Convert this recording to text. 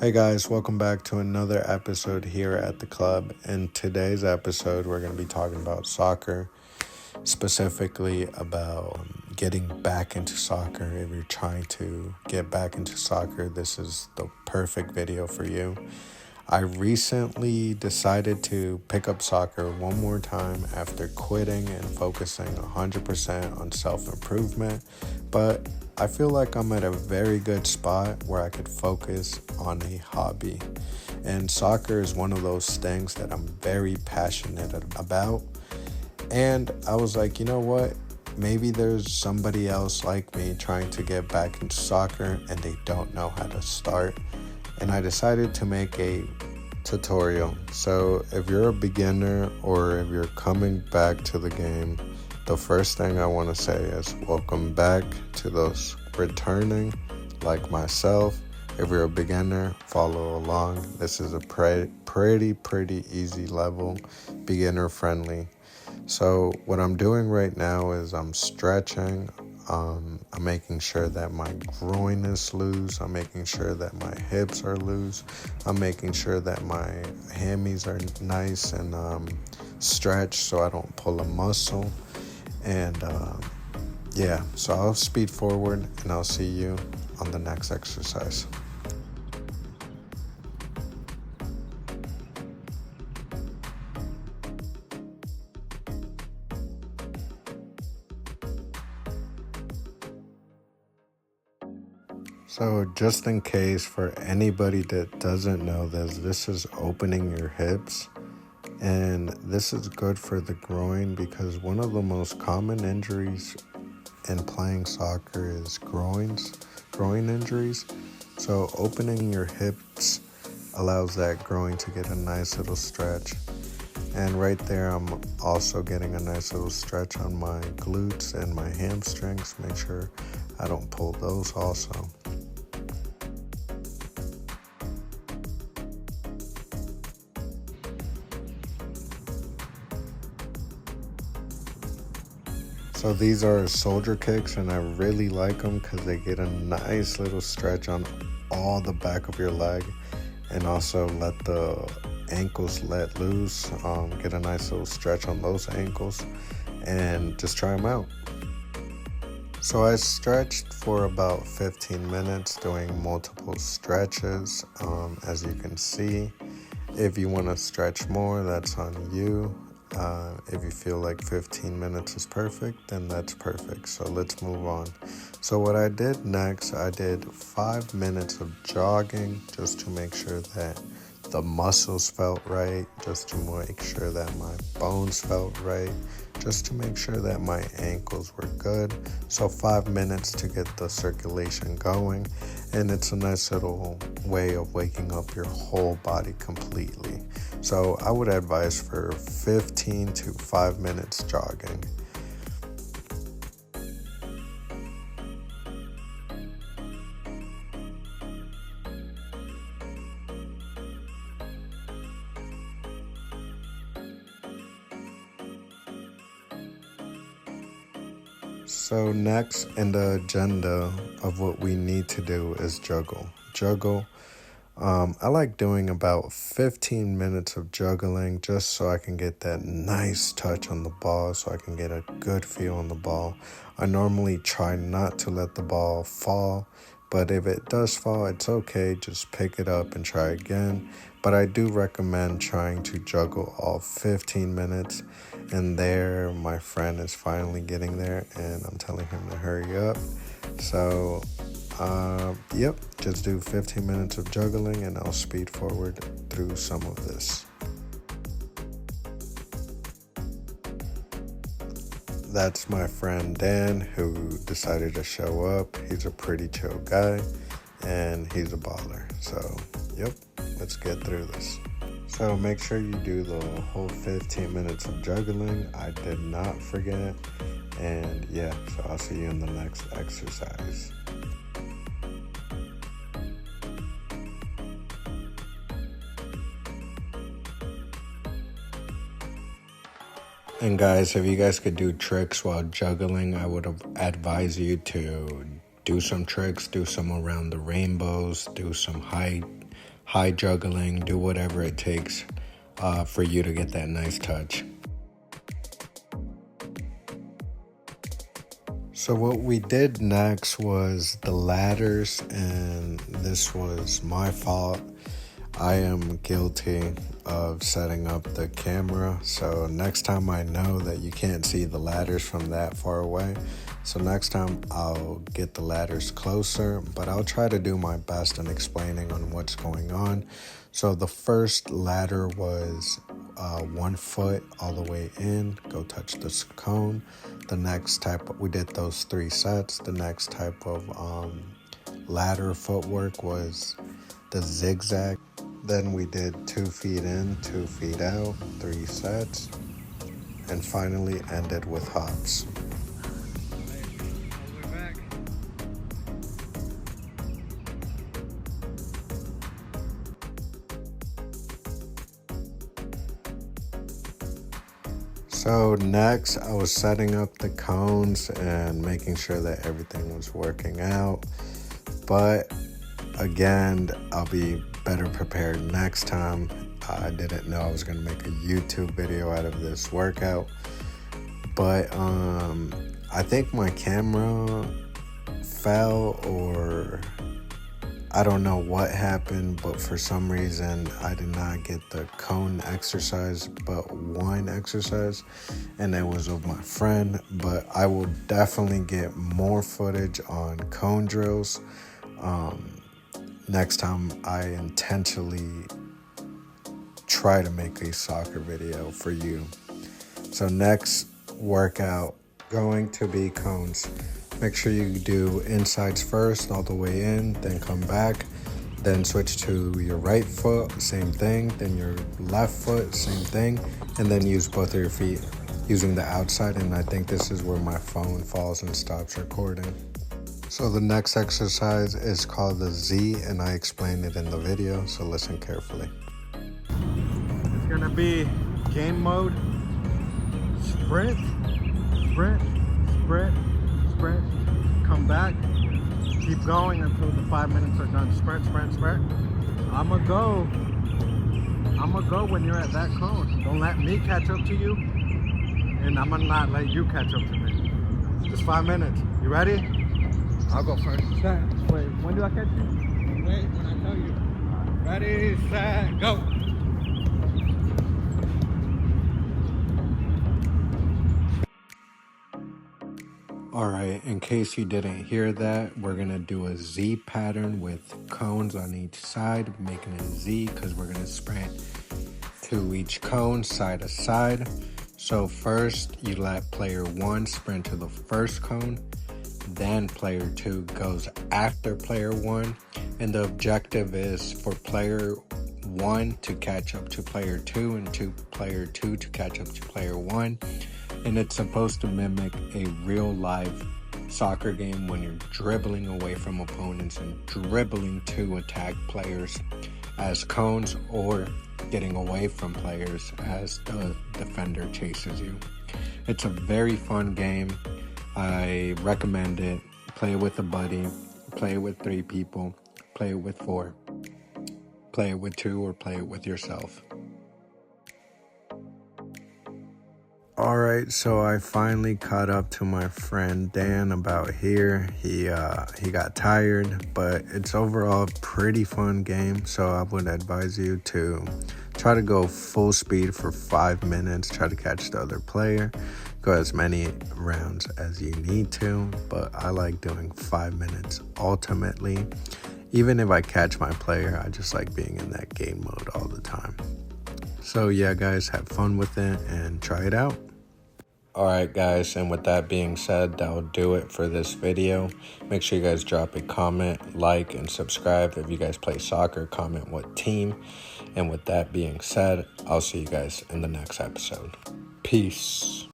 Hey guys, welcome back to another episode here at the club. In today's episode, we're going to be talking about soccer, specifically about getting back into soccer. If you're trying to get back into soccer, this is the perfect video for you. I recently decided to pick up soccer one more time after quitting and focusing 100% on self-improvement, but I feel like I'm at a very good spot where I could focus on a hobby. And soccer is one of those things that I'm very passionate about. And I was like, you know what? Maybe there's somebody else like me trying to get back into soccer and they don't know how to start. And I decided to make a tutorial. So if you're a beginner or if you're coming back to the game, the first thing I want to say is welcome back to those returning like myself. If you're a beginner, follow along. This is a pretty easy level, beginner friendly. So what I'm doing right now is I'm stretching. I'm making sure that my groin is loose. I'm making sure that my hips are loose. I'm making sure that my hammies are nice and stretched so I don't pull a muscle. And so I'll speed forward and I'll see you on the next exercise. So just in case for anybody that doesn't know this is opening your hips. And this is good for the groin because one of the most common injuries in playing soccer is groin injuries. So opening your hips allows that groin to get a nice little stretch. And right there, I'm also getting a nice little stretch on my glutes and my hamstrings. Make sure I don't pull those also. So these are soldier kicks and I really like them because they get a nice little stretch on all the back of your leg and also let the ankles let loose, get a nice little stretch on those ankles and just try them out. So I stretched for about 15 minutes doing multiple stretches, as you can see. If you want to stretch more, that's on you. If you feel like 15 minutes is perfect, then that's perfect. So let's move on. So what I did next, I did 5 minutes of jogging just to make sure that the muscles felt right, just to make sure that my bones felt right, just to make sure that my ankles were good. So 5 minutes to get the circulation going. And it's a nice little way of waking up your whole body completely. So I would advise for 15 to 5 minutes jogging. So next in the agenda of what we need to do is juggle. I like doing about 15 minutes of juggling just so I can get that nice touch on the ball, so I can get a good feel on the ball. I normally try not to let the ball fall, but if it does fall, it's okay. Just pick it up and try again. But I do recommend trying to juggle all 15 minutes. And there, my friend is finally getting there, and I'm telling him to hurry up. So, just do 15 minutes of juggling, and I'll speed forward through some of this. That's my friend Dan, who decided to show up. He's a pretty chill guy, and he's a baller. So, let's get through this. So make sure you do the whole 15 minutes of juggling. I did not forget. And so I'll see you in the next exercise. And guys, if you guys could do tricks while juggling, I would advise you to do some tricks, do some around the rainbows, do some high high juggling, do whatever it takes for you to get that nice touch. So what we did next was the ladders, and this was my fault. I am guilty of setting up the camera, so next time I know that you can't see the ladders from that far away. So next time I'll get the ladders closer, but I'll try to do my best in explaining on what's going on. So the first ladder was 1 foot all the way in, go touch this cone. The next type, we did those 3 sets. The next type of ladder footwork was the zigzag. Then we did 2 feet in, 2 feet out, 3 sets, and finally ended with hops. So next, I was setting up the cones and making sure that everything was working out. But again, I'll be better prepared next time. I didn't know I was going to make a YouTube video out of this workout. But I think my camera fell, or I don't know what happened, but for some reason I did not get the cone exercise, but one exercise, and it was of my friend. But I will definitely get more footage on cone drills next time I intentionally try to make a soccer video for you. So next workout going to be cones. Make sure you do insides first, all the way in, then come back, then switch to your right foot, same thing, then your left foot, same thing, and then use both of your feet using the outside. And I think this is where my phone falls and stops recording. So the next exercise is called the Z, and I explained it in the video, so listen carefully. It's gonna be game mode, sprint, sprint, sprint, sprint, come back, keep going until the 5 minutes are done. Sprint, sprint, sprint. I'ma go when you're at that cone. Don't let me catch up to you, and I'ma not let you catch up to me. Just 5 minutes. You ready? I'll go first. Wait, when do I catch you? Wait, when I tell you. Ready, set, go. Alright, in case you didn't hear that, we're going to do a Z pattern with cones on each side, making a Z because we're going to sprint to each cone side to side. So first, you let player 1 sprint to the first cone, then player 2 goes after player 1, and the objective is for player 1 to catch up to player 2 and to player 2 to catch up to player 1. And it's supposed to mimic a real live soccer game when you're dribbling away from opponents and dribbling to attack players as cones, or getting away from players as the defender chases you. It's a very fun game. I recommend it. Play it with a buddy, play it with 3 people, play it with 4, play it with 2, or play it with yourself. Alright, so I finally caught up to my friend Dan about here. He got tired, but it's overall a pretty fun game, so I would advise you to try to go full speed for 5 minutes, try to catch the other player, go as many rounds as you need to, but I like doing 5 minutes ultimately. Even if I catch my player, I just like being in that game mode all the time. So yeah, guys, have fun with it and try it out. Alright guys, and with that being said, that'll do it for this video. Make sure you guys drop a comment, like, and subscribe. If you guys play soccer, comment what team. And with that being said, I'll see you guys in the next episode. Peace.